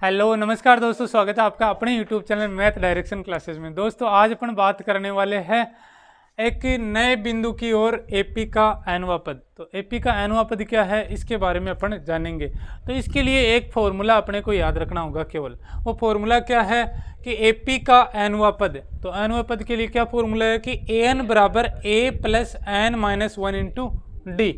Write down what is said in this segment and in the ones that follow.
Hello नमस्कार दोस्तों, स्वागत है आपका अपने YouTube channel math direction classes में। दोस्तों आज अपन बात करने वाले हैं एक नए बिंदु की ओर एपी का nवां पद। तो एपी का nवां पद क्या है इसके बारे में अपन जानेंगे। तो इसके लिए एक फॉर्मूला अपने को याद रखना होगा केवल। वो फॉर्मूला क्या है कि एपी का nवां पद। तो nवां पद के लिए क्या फॉर्मूला है कि an बराबर a plus n minus 1 into D.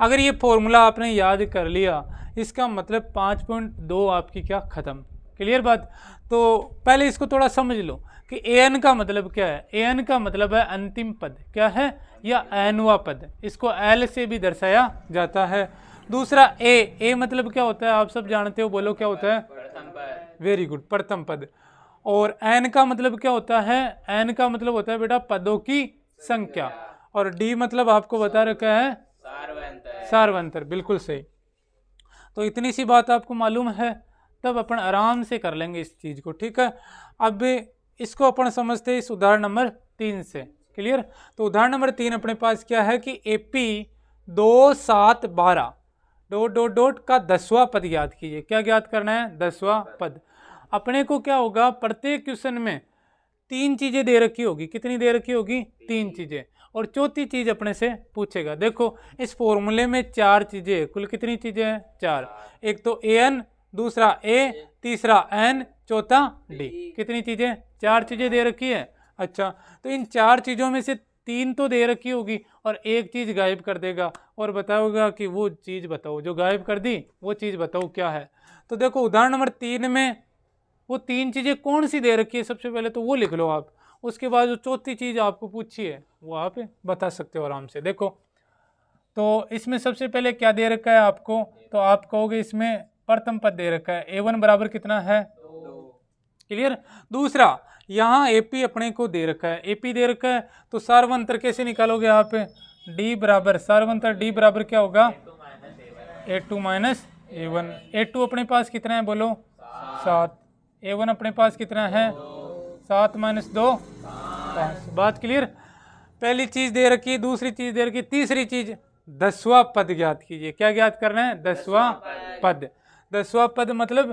अगर ये फॉर्मूला आपने याद कर लिया इसका मतलब 5.2 आपकी क्या खत्म। क्लियर बात। तो पहले इसको थोड़ा समझ लो कि an का मतलब क्या है। an का मतलब है अंतिम पद क्या है या nवां पद। इसको l से भी दर्शाया जाता है। दूसरा a मतलब क्या होता है आप सब जानते हो, बोलो क्या होता है। प्रथम पद। वेरी गुड, प्रथम पद। और n का मतलब क्या होता है। n का मतलब होता है बेटा पदों की संख्या। और d मतलब आपको बता रखा है सार्वंतर। सार्वंतर, बिल्कुल सही। तो इतनी सी बात आपको मालूम है, तब अपन आराम से कर लेंगे इस चीज़ को, ठीक है। अब इसको अपन समझते हैं इस उदाहरण नंबर 3 से। क्लियर। तो उदाहरण नंबर 3 अपने पास क्या है कि एपी 2 7 12 डॉट डॉट डॉट का 10वां पद याद कीजिए। क्या ज्ञात करना है, 10वां पद। अपने को क्या होगा, प्रत्येक क्वेश्चन में 3 चीजें दे रखी होगी। कितनी दे रखी होगी, 3 चीजें। और चौथी चीज अपने से पूछेगा। देखो इस फॉर्मूले में 4 चीजें, कुल कितनी चीजें हैं, 4। एक तो an, दूसरा a, तीसरा n, चौथा d। कितनी चीजें, 4 चीजें दे रखी है। अच्छा, तो इन 4 चीजों में से 3 तो दे रखी होगी और एक चीज गायब कर देगा और बताओगा कि वो चीज बताओ जो गायब कर दी, वो चीज बताओ क्या है। तो देखो उदाहरण नंबर 3 में वो 3 चीजें कौन सी दे रखी है, सबसे पहले तो वो लिख लो आप। उसके बाद जो चौथी चीज आपको पूछी है वो आप बता सकते हो आराम से। देखो तो इसमें सबसे पहले क्या दे रखा है आपको, तो आप कहोगे इसमें प्रथम पद दे रखा है। a1 बराबर कितना है, 2। क्लियर। दूसरा यहाँ एपी अपने को दे रखा है, एपी दे रखा है तो सार्वंतर कैसे निकालोगे आप, डी बराबर सार्वंतर डी बराबर क्या होगा, a2 माइनस a1। a2 अपने पास कितना है बोलो, 7। a1 अपने पास कितना है, 7 माइनस 2 5। बात क्लियर। पहली चीज दे रखी है, दूसरी चीज दे रखी है, तीसरी चीज 10वां पद ज्ञात कीजिए। क्या ज्ञात करना है, 10वां पद। 10वां पद मतलब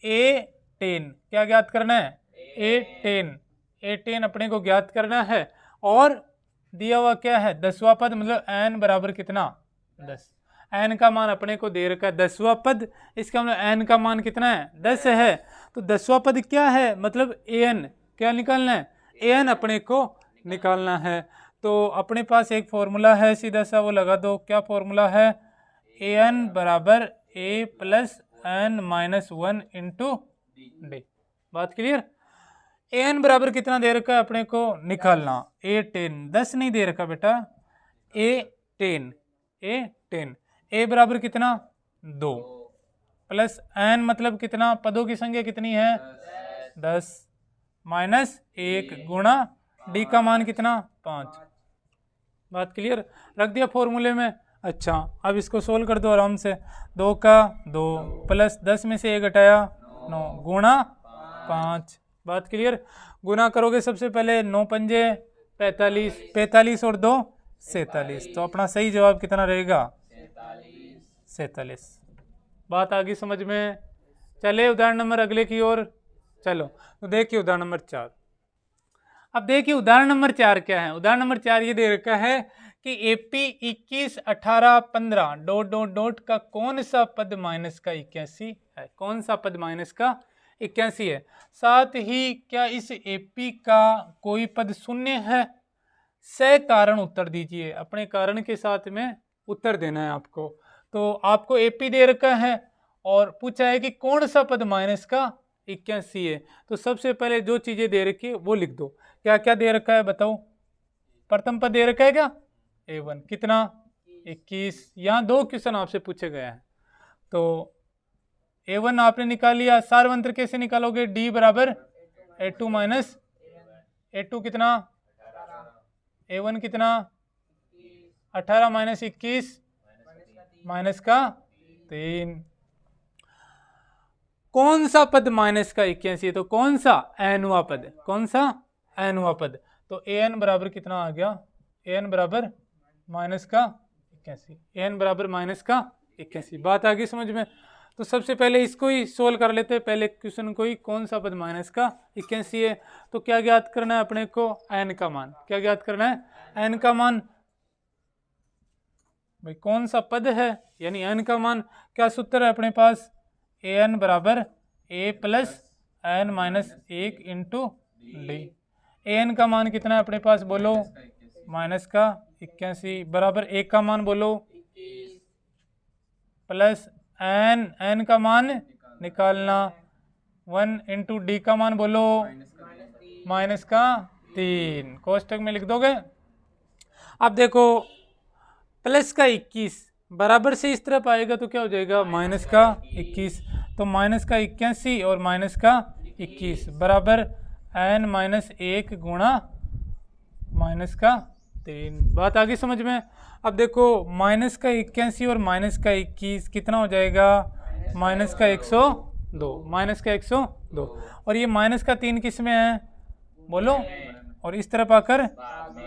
a10। क्या ज्ञात करना है, a10। a10 अपने को ज्ञात करना है और दिया हुआ क्या है, 10वां पद मतलब n बराबर कितना, 10। n का मान अपने को दे रखा है 10वां पद, इसका मतलब n का मान कितना है, 10 है। तो 10वां पद क्या है, मतलब an। क्या निकालना है, an अपने को निकालना है। तो अपने पास एक फॉर्मूला है सीधा सा, वो लगा दो। क्या फॉर्मूला है, an बराबर a plus n minus 1 into D. बात क्लियर। an बराबर कितना दे रखा है अपने को निकालना, a10। 10 नहीं दे रखा बेटा, a10। a10 a बराबर कितना, 2 प्लस n मतलब कितना, पदों की संख्या कितनी है, 10 माइनस 1 गुणा डी का मान कितना, 5। बात क्लियर, रख दिया फॉर्मूले में। अच्छा अब इसको सोल्व कर दो आराम से। 2 का 2 प्लस 10 में से 1 घटाया 9 गुणा 5। बात क्लियर। गुना करोगे सबसे पहले 9 पंजे 45, 45 और 2 47। तो अपना सही जवाब कितना रहेगा, 47। बात आ गई समझ में। चले उदाहरण नंबर अगले की ओर। चलो तो देखिए उदाहरण नंबर 4। अब देखिए उदाहरण नंबर 4 क्या है। उदाहरण नंबर 4 ये दे रखा है कि एपी 21 18 15 डॉट डॉट डॉट का कौन सा पद माइनस का 81 है। कौन सा पद माइनस का 81 है। साथ ही क्या इस एपी का कोई पद शून्य है। से कारण उत्तर दीजिए। अपने कारण के साथ में उत्तर देना है आपको। तो आपको एपी दे रखा है और पूछा है कि कौन सा पद माइनस का 81 है। तो सबसे पहले जो चीजें दे रखी है वो लिख दो। क्या क्या दे रखा है बताओ। प्रथम पद दे रखा है क्या, a1 कितना 21। यहाँ 2 क्वेश्चन आपसे पूछे गए हैं। तो a1 आपने निकाल लिया। सार्वंत्र कैसे निकालोगे, d बराबर a2 माइनस a2 कितना, a1 कितना 18 माइनस 21 माइनस का 3। कौन सा पद माइनस का 81 है, तो कौन सा, nवां पद। कौन सा, nवां पद। तो an बराबर कितना आ गया, an बराबर माइनस का 81। an बराबर माइनस का 81। बात आ गई समझ में। तो सबसे पहले इसको ही सोल्व कर लेते हैं, पहले क्वेश्चन को ही। कौन सा पद माइनस का 81 है, तो क्या ज्ञात करना है अपने को, n का मान। क्या ज्ञात करना है, n का मान। भाई कौन सा पद है यानी n का मान। क्या सूत्र है अपने पास, an बराबर a plus n minus 1 into D. an का मान कितना है अपने पास, बोलो, माइनस का 81 बराबर 1 का मान बोलो प्लस n का मान निकालना 1 इंटू डी का मान बोलो माइनस का 3, कोष्टक में लिख दोगे। अब देखो प्लस का 21 बराबर से इस तरफ आएगा तो क्या हो जाएगा, माइनस का 21। तो माइनस का 81 और माइनस का 21 बराबर n माइनस 1 गुणा माइनस का 3। बात आगे समझ में। अब देखो माइनस का 81 और माइनस का 21 कितना हो जाएगा, माइनस का 102, माइनस का 102। और ये माइनस का 3 किस में है, बोलो, और इस तरफ आकर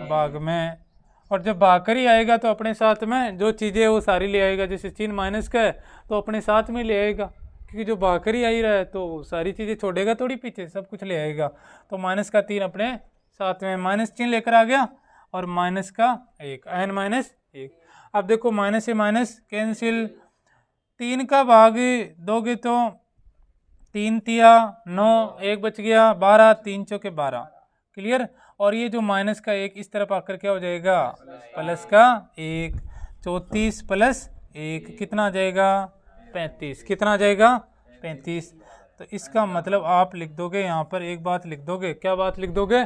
भाग में। और जब भाग कर ही आएगा तो अपने साथ में जो चीज़ें वो सारी ले आएगा। जैसे चिन्ह माइनस का है तो अपने साथ में ले आएगा, क्योंकि जो भाग कर ही आ ही रहा है तो सारी चीज़ें छोड़ेगा थोड़ी, पीछे सब कुछ ले आएगा। तो माइनस का 3 अपने साथ में माइनस चिन्ह लेकर आ गया और माइनस का 1, n माइनस 1। अब देखो माइनस से माइनस कैंसिल, 3 का भाग दोगे तो 3 तिया 9, 1 बच गया 12, 3 चौके 12, क्लियर। और ये जो माइनस का 1 इस तरफ आकर क्या हो जाएगा, प्लस का 1, 34 प्लस 1 कितना आ जाएगा, 35। कितना आ जाएगा, 35। तो इसका मतलब आप लिख दोगे यहाँ पर एक बात लिख दोगे। क्या बात लिख दोगे,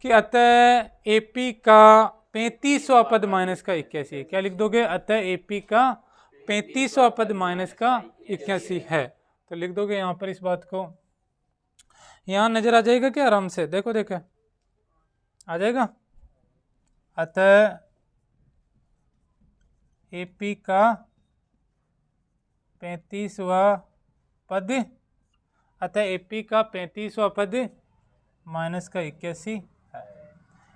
कि अतः एपी का 35वां पद माइनस का 81 है। क्या लिख दोगे, अतः एपी का 35वां पद माइनस का 81 है। तो लिख दोगे यहाँ पर इस बात को। यहाँ नजर आ जाएगा क्या, आराम से देखो, देखो आ जाएगा। अतः एपी का 35वां पद, अतः एपी का 35वां पद माइनस का 81 है।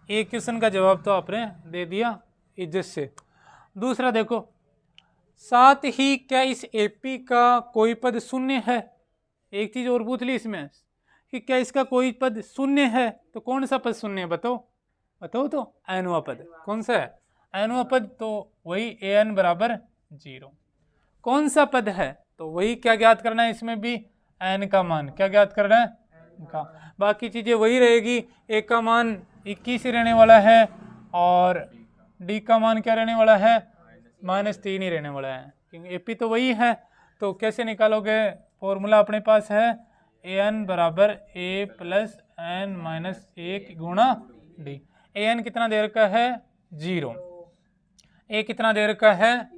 एक क्वेश्चन का जवाब तो आपने दे दिया इज्जत से। दूसरा देखो, साथ ही क्या इस एपी का कोई पद शून्य है। एक चीज और पूछ ली इसमें कि क्या इसका कोई पद शून्य है, तो कौन सा पद शून्य है, बताओ बताओ। तो एनवा पद कौन सा है, एनवा पद, तो वही an बराबर 0। कौन सा पद है, तो वही क्या ज्ञात करना है इसमें भी, n का मान। क्या ज्ञात करना है, का। बाकी चीजें वही रहेगी। a का मान 21 रहने वाला है और d का मान क्या रहने वाला है, -3 ही रहने वाला है, क्योंकि एपी तो वही है। तो कैसे निकालोगे, फॉर्मूला अपने पास है an बराबर a प्लस n माइनस 1 गुणा डी। an कितना दे रखा है, 0। a कितना दे रखा है,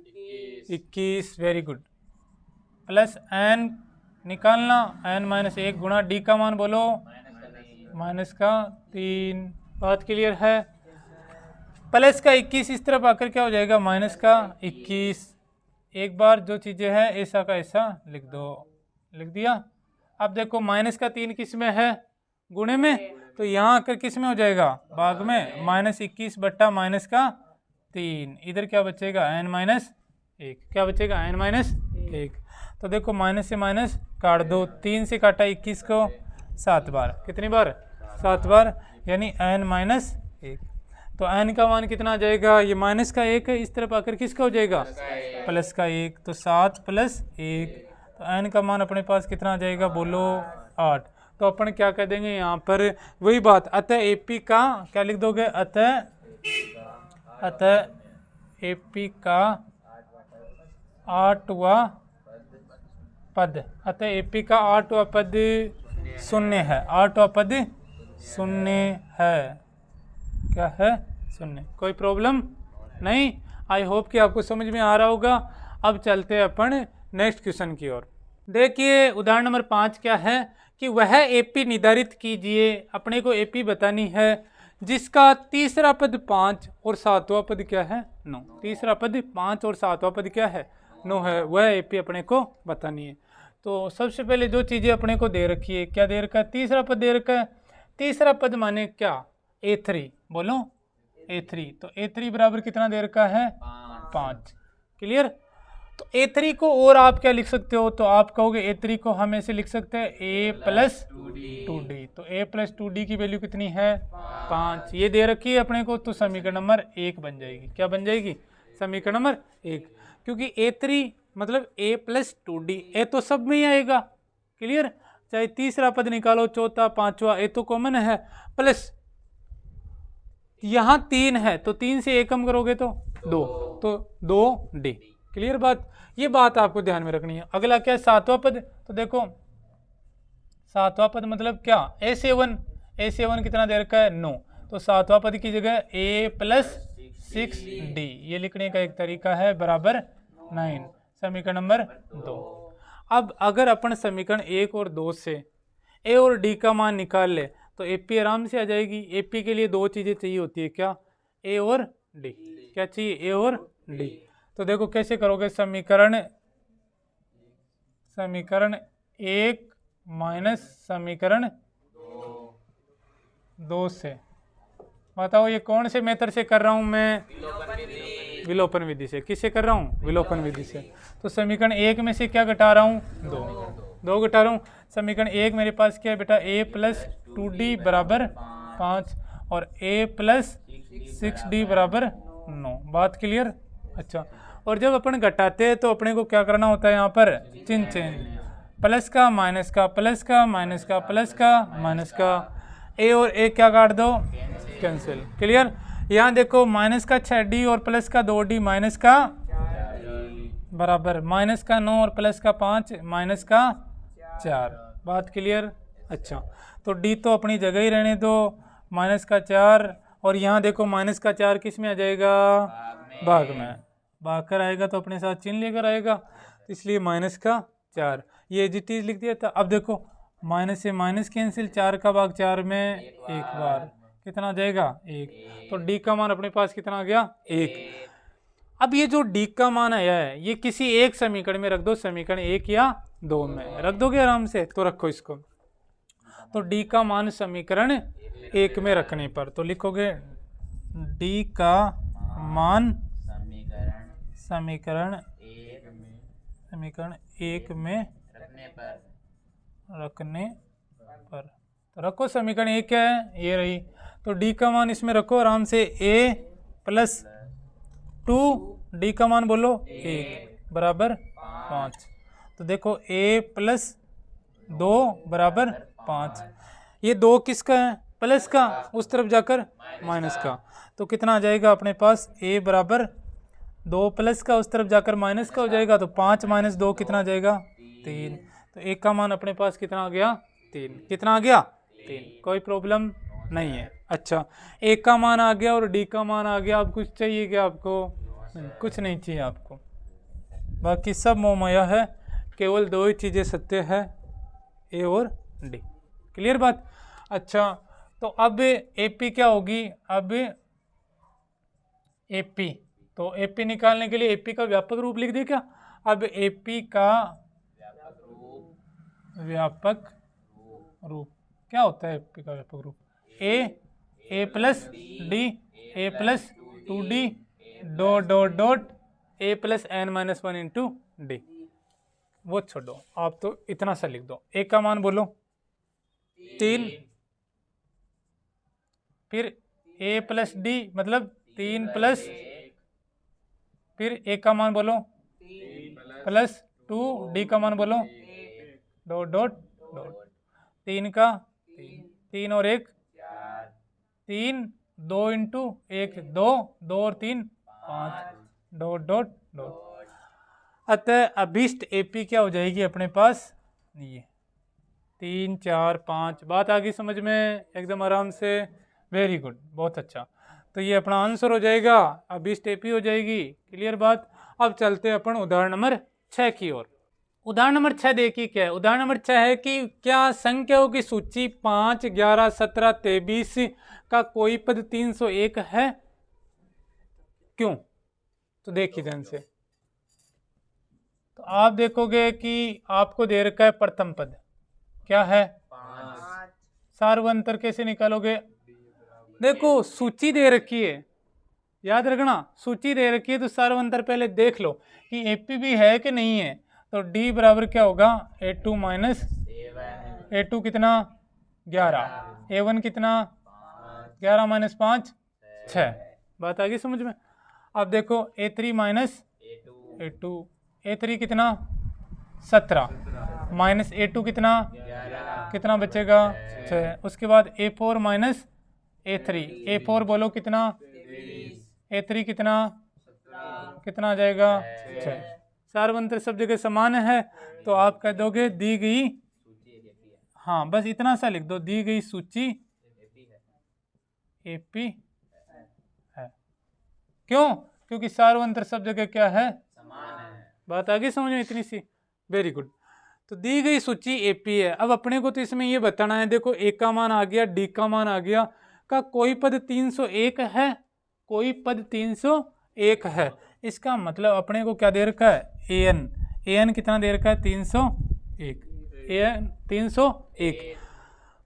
21, वेरी गुड। प्लस n निकालना, n माइनस 1 गुणा डी का मान बोलो माइनस का 3। बात क्लियर है। प्लस का 21 इस तरफ आकर क्या हो जाएगा, माइनस का 21। एक बार जो चीज़ें हैं ऐसा का ऐसा लिख दो, लिख दिया। अब देखो माइनस का 3 किस में है, गुणे में, तो यहाँ आकर किस में हो जाएगा, भाग में। -21 बट्टा माइनस का 3, इधर क्या बचेगा, n माइनस 1। क्या बचेगा, n माइनस 1। तो देखो माइनस से माइनस काट दो, 3 से काटा 21 को 7 बार, कितनी बार, 7 बार, यानी n माइनस 1। तो n का मान कितना आ जाएगा, ये माइनस का 1 है, इस तरफ आकर किसका हो जाएगा, प्लस का 1। तो 7 प्लस 1, तो n का मान अपने पास कितना आ जाएगा, बोलो 8। तो अपन क्या कह देंगे यहाँ पर, वही बात, अतः एपी का क्या लिख दोगे, अतः एपी का 8वां पद, अतः एपी का 8वां पद शून्य है। 8वां पद शून्य है। क्या है, शून्य। कोई प्रॉब्लम नहीं। आई होप कि आपको समझ में आ रहा होगा। अब चलते हैं अपन नेक्स्ट क्वेश्चन की ओर। देखिए उदाहरण नंबर 5 क्या है, कि वह एपी निर्धारित कीजिए। अपने को एपी बतानी है जिसका तीसरा पद 5 और 7वां पद क्या है, 9। तीसरा पद 5 और 7वां पद क्या है, 9 है। वह एपी अपने को बतानी है। तो सबसे पहले जो चीज़ें अपने को दे रखी है, क्या दे रखा है, तीसरा पद दे रखा है। तीसरा पद माने क्या, a3, बोलो a3। तो a3 बराबर कितना दे रखा है, 5, क्लियर। तो A3 को और आप क्या लिख सकते हो, तो आप कहोगे A3 को हम ऐसे लिख सकते हैं A प्लस 2D। तो A प्लस 2D की वैल्यू कितनी है 5, ये दे रखी है अपने को, तो समीकरण नंबर 1 बन जाएगी। क्या बन जाएगी, समीकरण नंबर 1, क्योंकि A3 मतलब A प्लस 2D, A तो सब में ही आएगा, क्लियर, चाहे तीसरा पद निकालो, चौथा, पांचवा, A तो कॉमन है, प्लस यहाँ 3 है तो 3 से 1 कम करोगे तो 2, तो 2D, क्लियर बात, ये बात आपको ध्यान में रखनी है। अगला क्या है, सातवां पद, तो देखो सातवां पद मतलब क्या, A7 कितना दे रखा है 9, तो सातवां पद की जगह A प्लस 6D, ये लिखने का एक तरीका है, बराबर 9, समीकरण नंबर 2। अब अगर अपन समीकरण 1 और 2 से A और D का मान निकाल ले तो AP आराम से आ जाएगी। AP के लिए दो चीज़ें चाहिए होती है, क्या, A और D, क्या चाहिए, A और D। तो देखो कैसे करोगे, समीकरण 1 माइनस समीकरण 2 से, बताओ ये कौन से मेथड से कर रहा हूं मैं, विलोपन विधि से। किससे कर रहा हूं, विलोपन विधि से। तो समीकरण 1 में से क्या घटा रहा हूं, 2 घटा रहा हूं। समीकरण 1 मेरे पास क्या है बेटा, A प्लस 2D बराबर 5 और A प्लस 6D बराबर 9, बात क्लियर। अच्छा, और जब अपन घटाते हैं तो अपने को क्या करना होता है, यहाँ पर चिन्ह चेंज, प्लस का माइनस का, प्लस का माइनस का, प्लस का माइनस का, A और A क्या काट दो, कैंसिल, क्लियर। यहाँ देखो माइनस का 6D और प्लस का 2D माइनस का बराबर माइनस का 9 और प्लस का 5 माइनस का 4, बात क्लियर। अच्छा, तो D तो अपनी जगह ही रहने दो, माइनस का 4, और यहाँ देखो माइनस का 4 किस में आ जाएगा, भाग में, भाग कर आएगा तो अपने साथ चिन्ह लेकर आएगा, इसलिए माइनस का 4, ये जी चीज लिख दिया था। अब देखो माइनस से माइनस कैंसिल, 4 का भाग 4 में एक बार, कितना आ जाएगा 1, तो D का मान अपने पास कितना आ गया 1। अब ये जो D का मान आया है ये किसी एक समीकरण में रख दो, समीकरण 1 या 2 में रख दोगे आराम से, तो रखो इसको। तो D का मान समीकरण 1 में रखने पर तो लिखोगे D का मान समीकरण 1 में रखने पर, तो रखो समीकरण 1 क्या है, ये रही, तो D का मान इसमें रखो आराम से, A प्लस 2D का मान बोलो 1 बराबर 5, तो देखो A प्लस 2 बराबर 5, ये 2 किसका है, प्लस का, उस तरफ जाकर माइनस का, तो कितना आ जाएगा अपने पास, A बराबर 2 प्लस का, उस तरफ जाकर माइनस का हो जाएगा, तो 5 माइनस 2 कितना आ जाएगा 3, तो 1 का मान अपने पास कितना आ गया 3, कितना आ गया 3, कोई प्रॉब्लम नहीं है। अच्छा, 1 का मान आ गया और D का मान आ गया, अब कुछ चाहिए क्या आपको, नहीं, कुछ नहीं चाहिए आपको, बाकी सब मोहमाया है, केवल 2 ही चीज़ें सत्य है, A और D, क्लियर बात। अच्छा, तो अब AP क्या होगी, अब AP, तो AP निकालने के लिए AP का व्यापक रूप लिख दे क्या, अब AP का व्यापक रूप क्या होता है, AP का व्यापक रूप A plus D, A plus 2D dot dot dot A plus n-1 into D, वो छोड़ो, आप तो इतना सा लिख दो। A का मान बोलो 3, फिर A प्लस D मतलब 3 प्लस, फिर A का मान बोलो प्लस 2, D का मान बोलो डॉट डॉट डॉट, 3 का 3 और 1 3, 2 इंटू 1 2, 2 और 3 5 डॉट डॉट डॉट, अतः अभीष्ट AP क्या हो जाएगी अपने पास, ये 3 4 5, बात आ गई समझ में एकदम आराम से, वेरी गुड, बहुत अच्छा, तो ये अपना आंसर हो जाएगा, अभीष्ट AP हो जाएगी, क्लियर बात। अब चलते हैं अपन उदाहरण नंबर 6 की ओर। उदाहरण नंबर 6 देखिए क्या है, उदाहरण नंबर 6 है कि क्या संख्याओं की सूची 5 11 17 23 का कोई पद 301 है, क्यों, तो देखिए ध्यान से, तो आप देखोगे कि आपको दे रखा है प्रथम पद क्या है 5, सार्वंतर कैसे निकालोगे, देखो सूची दे रखी है, याद रखना सूची दे रखी है तो सार्वंतर पहले देख लो कि एपी भी है कि नहीं है। तो डी बराबर क्या होगा A2 माइनस A2 कितना 11, A1 कितना 11 माइनस 5 6। बात आ गई समझ में। अब देखो A3 माइनस A2, A3 कितना 17 माइनस A2 कितना कितना बचेगा 6। उसके बाद A4 माइनस A3, A4 बोलो कितना A3 कितना कितना आ जाएगा 6। सार्वंतर सब जगह समान है तो आप कह दोगे दी गई, हाँ बस इतना सा लिख दो, दी गई सूची एपी है। क्यों? क्योंकि सार्वंतर सब जगह क्या है समान है। बात आगे समझ में इतनी सी, वेरी गुड। तो दी गई सूची एपी है। अब अपने को तो इसमें ये बताना है, देखो ए का मान आ गया, डी का मान आ गया, का कोई पद 301 है, कोई पद 301 है। इसका मतलब अपने को क्या दे रखा है एन, एन कितना दे रखा है 301, एन 301।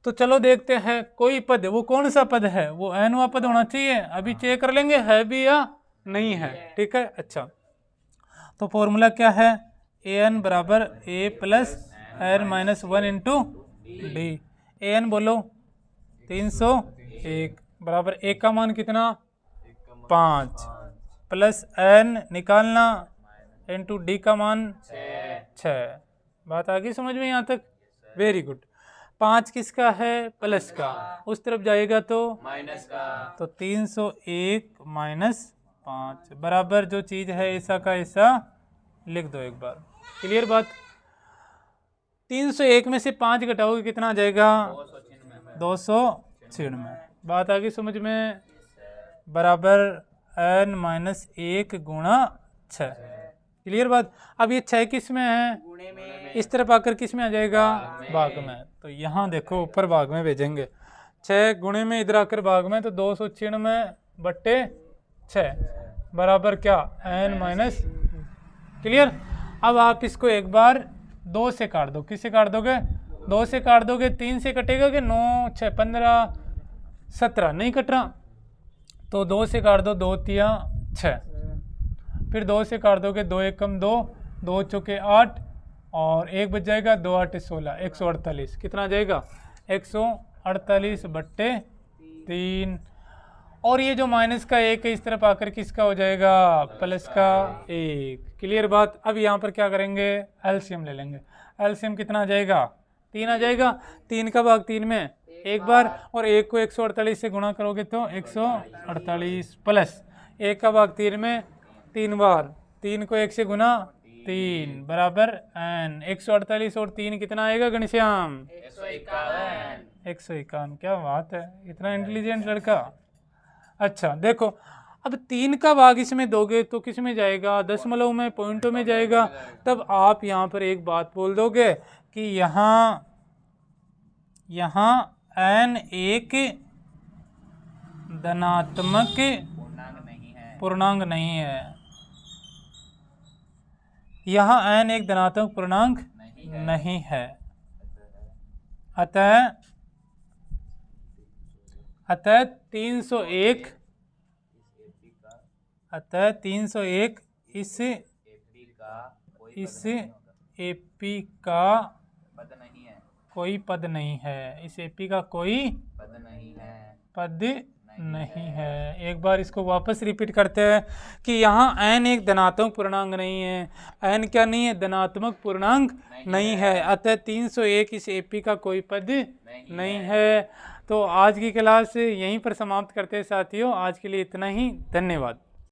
तो चलो देखते हैं कोई पद, वो कौन सा पद है, वो एनवा पद होना चाहिए। अभी चेक कर लेंगे है भी या नहीं है, ठीक है। अच्छा तो फॉर्मूला क्या है, एन बराबर a plus n minus 1 into d. N बोलो 301 बराबर ए का मान कितना 5 प्लस एन निकालना इंटू डी का मान 6। बात आ गई समझ में यहाँ तक, वेरी गुड। 5 किसका है प्लस का, उस तरफ जाएगा तो माइनस का, तो 301 माइनस 5 बराबर जो चीज है ऐसा का ऐसा लिख दो एक बार। क्लियर बात। 301 में से 5 घटाओगे कितना आ जाएगा 296। बात आ गई समझ में, बराबर n माइनस 1 गुणा 6। क्लियर बात। अब ये 6 किस में है, इस तरफ आकर किस में आ जाएगा भाग में। तो यहाँ देखो ऊपर भाग में भेजेंगे, 6 गुणे में इधर आकर भाग में, तो 296 बट्टे 6 बराबर क्या n माइनस। क्लियर। अब आप इसको एक बार 2 से काट दो, किससे काट दोगे 2 से काट दोगे, 3 से कटेगा कि 9 6 15 17 नहीं कट रहा, तो 2 से काट दो 2 3 6, फिर 2 से काट दोगे 2 1 कम 2, 2 चौके 8 और 1 बच जाएगा 2 8 16 148। कितना आ जाएगा 148 बट्टे 3। और ये जो माइनस का 1 है इस तरफ आकर किसका हो जाएगा प्लस का 1। क्लियर बात। अब यहाँ पर क्या करेंगे एलसीएम ले लेंगे। एलसीएम कितना आ जाएगा 3 आ जाएगा। 3 का भाग 3 में एक बार, और 1 को 148 से गुणा करोगे तो 148 प्लस 1 का भाग 3 में 3 बार, 3 को 1 से गुणा 3 बराबर n। 148 और 3 कितना आएगा घनश्याम 151। क्या बात है, इतना इंटेलिजेंट लड़का। अच्छा देखो अब 3 का भाग इसमें दोगे तो किस में जाएगा दशमलव में, पॉइंटों में जाएगा। तब आप यहाँ पर एक बात बोल दोगे कि यहाँ n एक धनात्मक पूर्णांक नहीं है, यहाँ n एक धनात्मक पूर्णांक नहीं है। अतः 301 इस एपी का कोई पद नहीं है, इस एपी का कोई पद नहीं है। एक बार इसको वापस रिपीट करते हैं कि यहाँ n एक धनात्मक पूर्णांक नहीं है, n क्या नहीं है धनात्मक पूर्णांक नहीं है, अतः 301 इस एपी का कोई पद नहीं है। तो आज की क्लास यहीं पर समाप्त करते हैं साथियों। आज के लिए इतना ही, धन्यवाद।